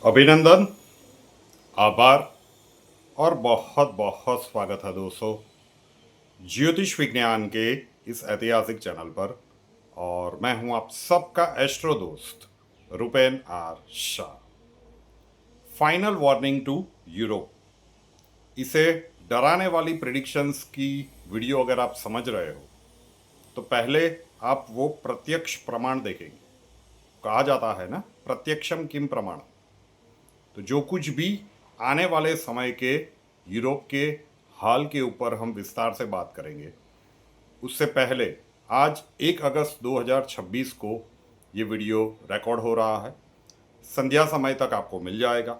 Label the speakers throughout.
Speaker 1: अभिनंदन, आभार और बहुत बहुत स्वागत है दोस्तों ज्योतिष विज्ञान के इस ऐतिहासिक चैनल पर। और मैं हूं आप सबका एस्ट्रो दोस्त Rupen R Shah. Final warning to Europe, इसे डराने वाली प्रिडिक्शंस की वीडियो अगर आप समझ रहे हो तो पहले आप वो प्रत्यक्ष प्रमाण देखेंगे। कहा जाता है ना, प्रत्यक्षम किम प्रमाण। तो जो कुछ भी आने वाले समय के यूरोप के हाल के ऊपर हम विस्तार से बात करेंगे, उससे पहले आज 1 अगस्त 2026 को ये वीडियो रिकॉर्ड हो रहा है। संध्या समय तक आपको मिल जाएगा।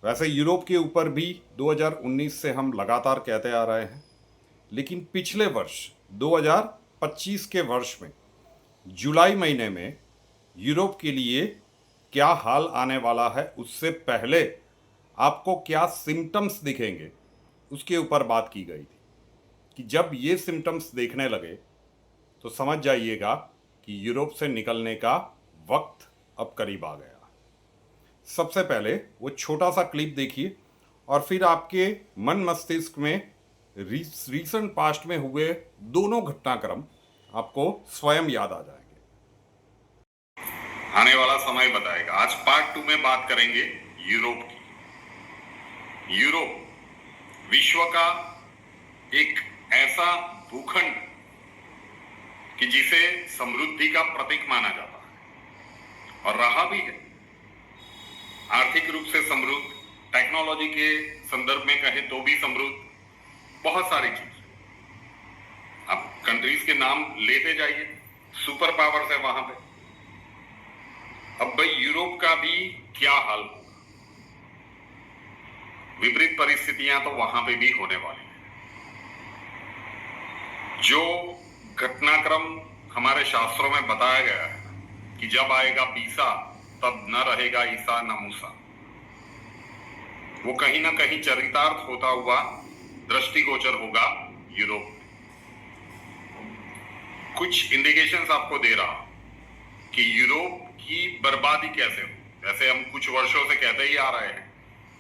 Speaker 1: वैसे यूरोप के ऊपर भी 2019 से हम लगातार कहते आ रहे हैं, लेकिन पिछले वर्ष 2025 के वर्ष में जुलाई महीने में यूरोप के लिए क्या हाल आने वाला है, उससे पहले आपको क्या सिम्टम्स दिखेंगे उसके ऊपर बात की गई थी कि जब ये सिम्टम्स देखने लगे तो समझ जाइएगा कि यूरोप से निकलने का वक्त अब करीब आ गया। सबसे पहले वो छोटा सा क्लिप देखिए और फिर आपके मन मस्तिष्क में रीसेंट पास्ट में हुए दोनों घटनाक्रम आपको स्वयं याद आ जाएंगे। आने वाला समय बताएगा। आज पार्ट 2 में बात करेंगे यूरोप की। यूरोप विश्व का एक ऐसा भूखंड कि जिसे समृद्धि का प्रतीक माना जाता है और रहा भी है। आर्थिक रूप से समृद्ध, टेक्नोलॉजी के संदर्भ में कहें तो भी समृद्ध, बहुत सारी चीज। आप कंट्रीज के नाम लेते जाइए, सुपर पावर्स है वहां पे। अब भाई यूरोप का भी क्या हाल होगा? विपरीत परिस्थितियां तो वहां पे भी होने वाली है। जो घटनाक्रम हमारे शास्त्रों में बताया गया है कि जब आएगा बीसा तब न रहेगा ईसा न मूसा, वो कहीं ना कहीं चरितार्थ होता हुआ दृष्टिगोचर होगा यूरोप में। कुछ इंडिकेशंस आपको दे रहा कि यूरोप की बर्बादी कैसे हो। जैसे हम कुछ वर्षों से कहते ही आ रहे हैं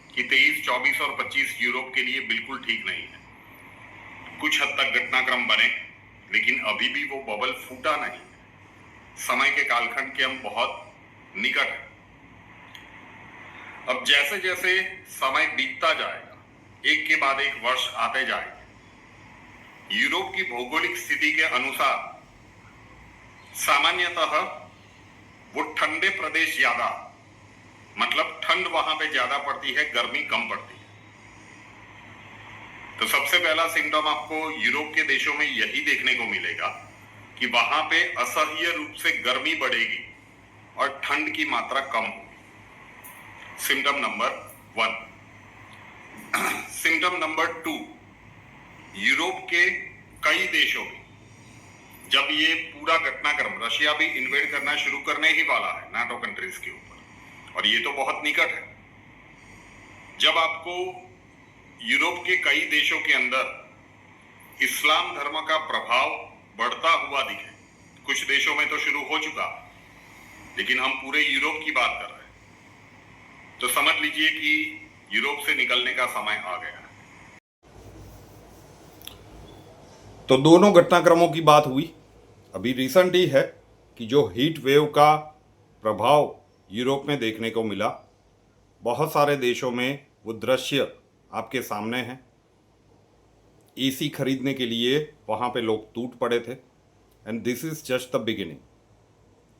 Speaker 1: कि 23, 24 और 25 यूरोप के लिए बिल्कुल ठीक नहीं है। कुछ हद तक घटनाक्रम बने, लेकिन अभी भी वो बबल फूटा नहीं। समय के कालखंड के हम बहुत निकट हैं। अब जैसे जैसे समय बीतता जाएगा, एक के बाद एक वर्ष आते जाएंगे, यूरोप की भौगोलिक स्थिति के अनुसार सामान्यतः वो ठंडे प्रदेश ज्यादा, मतलब ठंड वहां पे ज्यादा पड़ती है, गर्मी कम पड़ती है। तो सबसे पहला सिम्टम आपको यूरोप के देशों में यही देखने को मिलेगा कि वहां पे असह्य रूप से गर्मी बढ़ेगी और ठंड की मात्रा कम होगी। Symptom number 1। Symptom number 2, Europe के कई देशों में जब ये पूरा घटनाक्रम, रशिया भी इन्वेड करना शुरू करने ही वाला है नाटो कंट्रीज के ऊपर, और ये तो बहुत निकट है। जब आपको यूरोप के कई देशों के अंदर इस्लाम धर्म का प्रभाव बढ़ता हुआ दिखे, कुछ देशों में तो शुरू हो चुका, लेकिन हम पूरे यूरोप की बात कर रहे हैं, तो समझ लीजिए कि यूरोप से निकलने का समय आ गया है। तो दोनों घटनाक्रमों की बात हुई। अभी रिसेंट ही है कि जो हीट वेव का प्रभाव यूरोप में देखने को मिला, बहुत सारे देशों में वो दृश्य आपके सामने हैं। एसी खरीदने के लिए वहाँ पे लोग टूट पड़े थे, and this is just the beginning.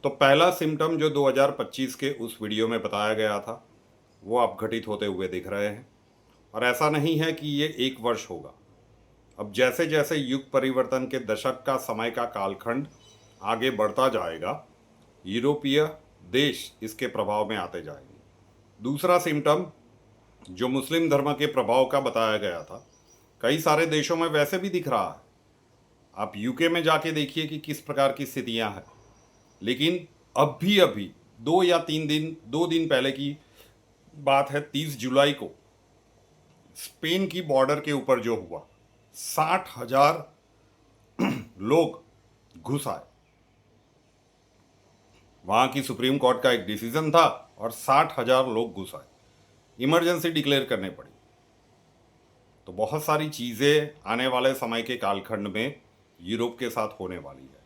Speaker 1: तो पहला सिम्टम जो 2025 के उस वीडियो में बताया गया था वो अब घटित होते हुए दिख रहे हैं, और ऐसा नहीं है कि ये एक वर्ष होगा। अब जैसे जैसे युग परिवर्तन के दशक का समय का कालखंड आगे बढ़ता जाएगा, यूरोपीय देश इसके प्रभाव में आते जाएंगे। दूसरा सिम्टम जो मुस्लिम धर्म के प्रभाव का बताया गया था, कई सारे देशों में वैसे भी दिख रहा है। आप यूके में जाके देखिए कि किस प्रकार की स्थितियां हैं। लेकिन अभी 2 दिन पहले की बात है, 30 जुलाई को स्पेन की बॉर्डर के ऊपर जो हुआ, 60,000 लोग घुस आए। वहाँ की सुप्रीम कोर्ट का एक डिसीजन था और 60,000 लोग घुस आए, इमरजेंसी डिक्लेयर करने पड़ी। तो बहुत सारी चीज़ें आने वाले समय के कालखंड में यूरोप के साथ होने वाली है,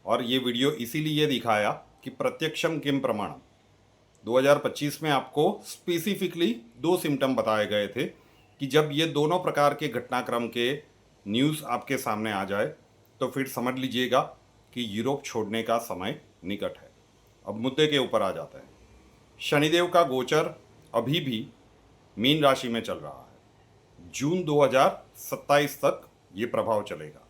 Speaker 1: और ये वीडियो इसीलिए दिखाया कि प्रत्यक्षम किम प्रमाणम। 2025 में आपको स्पेसिफिकली 2 सिम्टम बताए गए थे कि जब ये दोनों प्रकार के घटनाक्रम के न्यूज़ आपके सामने आ जाए तो फिर समझ लीजिएगा कि यूरोप छोड़ने का समय निकट है। अब मुद्दे के ऊपर आ जाते हैं। शनिदेव का गोचर अभी भी मीन राशि में चल रहा है। जून 2027 तक ये प्रभाव चलेगा।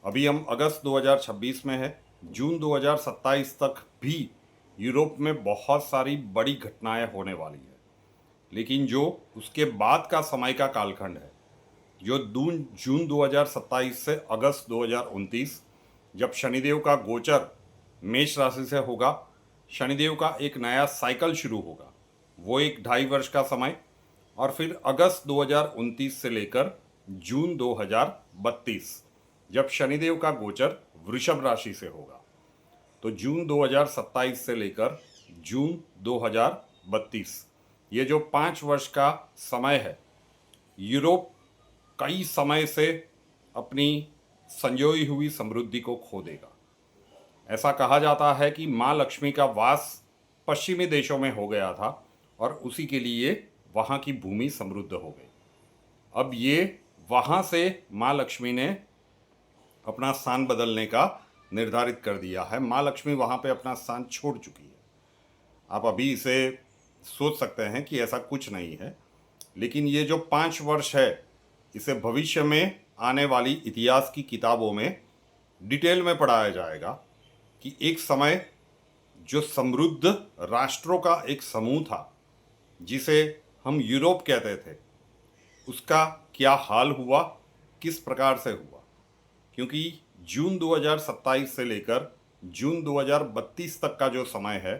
Speaker 1: अभी हम अगस्त 2026 में है। जून 2027 तक भी यूरोप में बहुत सारी बड़ी घटनाएं होने वाली है, लेकिन जो उसके बाद का समय का कालखंड है, जो जून 2027 से अगस्त 2029, जब शनिदेव का गोचर मेष राशि से होगा, शनिदेव का एक नया साइकिल शुरू होगा, वो एक 2.5 वर्ष का समय, और फिर अगस्त 2029 से लेकर जून 2032 जब शनिदेव का गोचर वृषभ राशि से होगा। तो जून 2027 से लेकर जून 2032 ये जो 5 वर्ष का समय है, यूरोप कई समय से अपनी संजोई हुई समृद्धि को खो देगा। ऐसा कहा जाता है कि माँ लक्ष्मी का वास पश्चिमी देशों में हो गया था और उसी के लिए वहाँ की भूमि समृद्ध हो गई। अब ये वहाँ से माँ लक्ष्मी ने अपना स्थान बदलने का निर्धारित कर दिया है। माँ लक्ष्मी वहाँ पे अपना स्थान छोड़ चुकी है। आप अभी इसे सोच सकते हैं कि ऐसा कुछ नहीं है, लेकिन ये जो 5 वर्ष है, इसे भविष्य में आने वाली इतिहास की किताबों में डिटेल में पढ़ाया जाएगा कि एक समय जो समृद्ध राष्ट्रों का एक समूह था, जिसे हम यूरोप कहते थे, उसका क्या हाल हुआ, किस प्रकार से हुआ। क्योंकि जून 2027 से लेकर जून 2032 तक का जो समय है,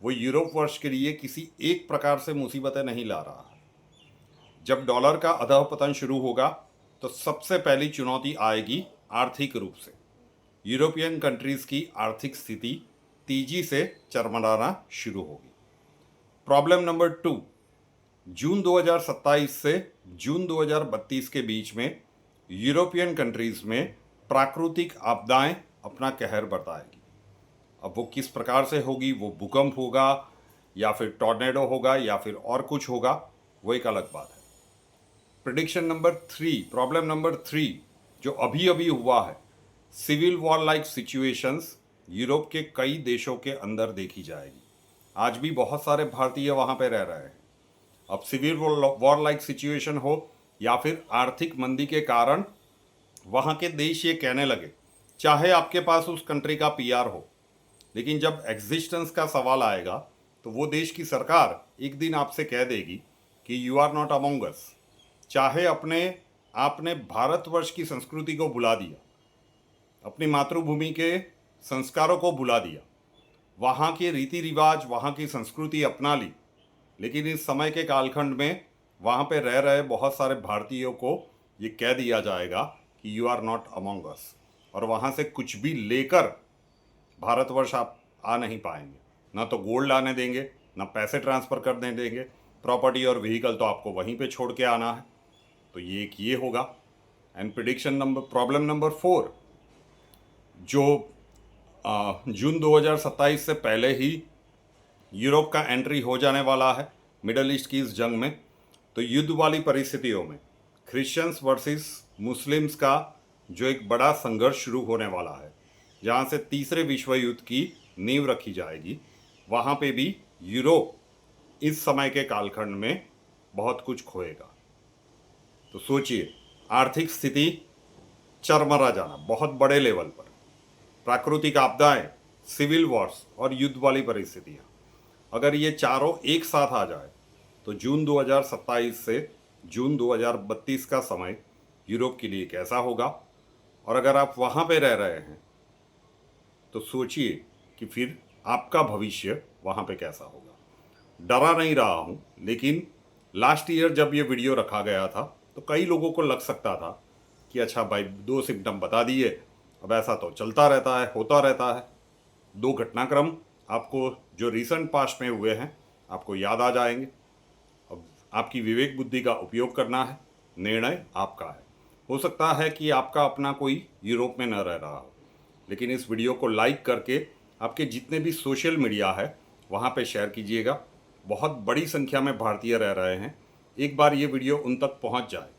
Speaker 1: वो यूरोप वर्ष के लिए किसी एक प्रकार से मुसीबतें नहीं ला रहा है। जब डॉलर का अधःपतन शुरू होगा तो सबसे पहली चुनौती आएगी आर्थिक रूप से। यूरोपियन कंट्रीज़ की आर्थिक स्थिति तेजी से चरमराना शुरू होगी। प्रॉब्लम नंबर 2, जून 2027 से जून 2032 के बीच में यूरोपियन कंट्रीज़ में प्राकृतिक आपदाएं अपना कहर बरताएगी। अब वो किस प्रकार से होगी, वो भूकंप होगा या फिर टॉर्नेडो होगा या फिर और कुछ होगा, वो एक अलग बात है। प्रिडिक्शन नंबर 3, प्रॉब्लम नंबर 3 जो अभी अभी हुआ है, civil war like situations Europe के कई देशों के अंदर देखी जाएगी। आज भी बहुत सारे भारतीय वहाँ पे रह रहे हैं। अब सिविल वॉर लाइक सिचुएशन हो या फिर आर्थिक मंदी के कारण वहाँ के देश ये कहने लगे, चाहे आपके पास उस कंट्री का पीआर हो, लेकिन जब एग्जिस्टेंस का सवाल आएगा तो वो देश की सरकार एक दिन आपसे कह देगी कि यू आर नॉट अमंग अस। चाहे आपने भारतवर्ष की संस्कृति को भुला दिया, अपनी मातृभूमि के संस्कारों को भुला दिया, वहाँ के रीति रिवाज, वहाँ की संस्कृति अपना ली, लेकिन इस समय के कालखंड में वहाँ पे रह रहे बहुत सारे भारतीयों को ये कह दिया जाएगा कि यू आर नॉट अमंग अस, और वहाँ से कुछ भी लेकर भारतवर्ष आप आ नहीं पाएंगे। ना तो गोल्ड आने देंगे, ना पैसे ट्रांसफ़र करने देंगे, प्रॉपर्टी और व्हीकल तो आपको वहीं पे छोड़ के आना है। तो ये होगा। एंड प्रॉब्लम नंबर 4 जो जून 2027 से पहले ही यूरोप का एंट्री हो जाने वाला है मिडल ईस्ट की इस जंग में, तो युद्ध वाली परिस्थितियों में क्रिश्चियंस वर्सेस मुस्लिम्स का जो एक बड़ा संघर्ष शुरू होने वाला है, जहाँ से तीसरे विश्व युद्ध की नींव रखी जाएगी, वहाँ पे भी यूरोप इस समय के कालखंड में बहुत कुछ खोएगा। तो सोचिए, आर्थिक स्थिति चरमरा जाना बहुत बड़े लेवल पर, प्राकृतिक आपदाएं, सिविल वॉर्स और युद्ध वाली परिस्थितियाँ, अगर ये चारों एक साथ आ जाए तो जून 2027 से जून 2032 का समय यूरोप के लिए कैसा होगा। और अगर आप वहाँ पे रह रहे हैं तो सोचिए कि फिर आपका भविष्य वहाँ पे कैसा होगा। डरा नहीं रहा हूँ, लेकिन लास्ट ईयर जब ये वीडियो रखा गया था तो कई लोगों को लग सकता था कि अच्छा भाई 2 सिम्टम बता दिए, अब ऐसा तो चलता रहता है, होता रहता है। 2 घटनाक्रम आपको जो रिसेंट पास्ट में हुए हैं आपको याद आ जाएंगे। अब आपकी विवेक बुद्धि का उपयोग करना है, निर्णय आपका है। हो सकता है कि आपका अपना कोई यूरोप में न रह रहा हो, लेकिन इस वीडियो को लाइक करके आपके जितने भी सोशल मीडिया है वहाँ पे शेयर कीजिएगा। बहुत बड़ी संख्या में भारतीय रह रहे हैं, एक बार ये वीडियो उन तक पहुँच जाए,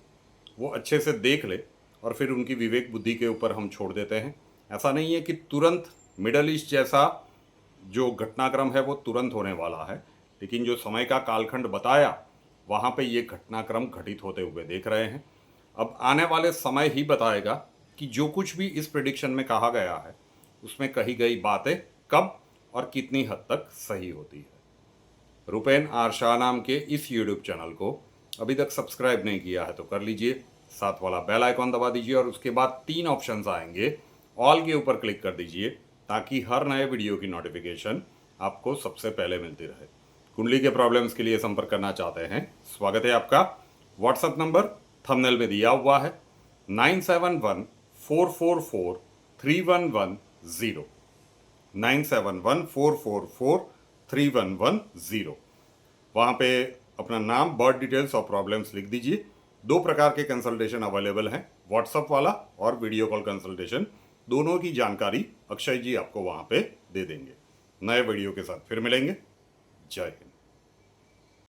Speaker 1: वो अच्छे से देख ले और फिर उनकी विवेक बुद्धि के ऊपर हम छोड़ देते हैं। ऐसा नहीं है कि तुरंत मिडल ईस्ट जैसा जो घटनाक्रम है वो तुरंत होने वाला है, लेकिन जो समय का कालखंड बताया वहाँ पे ये घटनाक्रम घटित होते हुए देख रहे हैं। अब आने वाले समय ही बताएगा कि जो कुछ भी इस प्रेडिक्शन में कहा गया है उसमें कही गई बातें कब और कितनी हद तक सही होती है। रुपेन आर शाह नाम के इस यूट्यूब चैनल को अभी तक सब्सक्राइब नहीं किया है तो कर लीजिए, साथ वाला बेल आइकॉन दबा दीजिए और उसके बाद 3 ऑप्शंस आएंगे, ऑल के ऊपर क्लिक कर दीजिए ताकि हर नए वीडियो की नोटिफिकेशन आपको सबसे पहले मिलती रहे। कुंडली के प्रॉब्लम्स के लिए संपर्क करना चाहते हैं, स्वागत है आपका। व्हाट्सएप नंबर थंबनेल में दिया हुआ है 9714443110 9714443110। वहाँ पे अपना नाम, बर्थ डिटेल्स और प्रॉब्लम्स लिख दीजिए। 2 प्रकार के कंसल्टेशन अवेलेबल हैं, व्हाट्सएप वाला और वीडियो कॉल कंसल्टेशन। दोनों की जानकारी अक्षय जी आपको वहाँ पे दे देंगे। नए वीडियो के साथ फिर मिलेंगे। जय हिंद।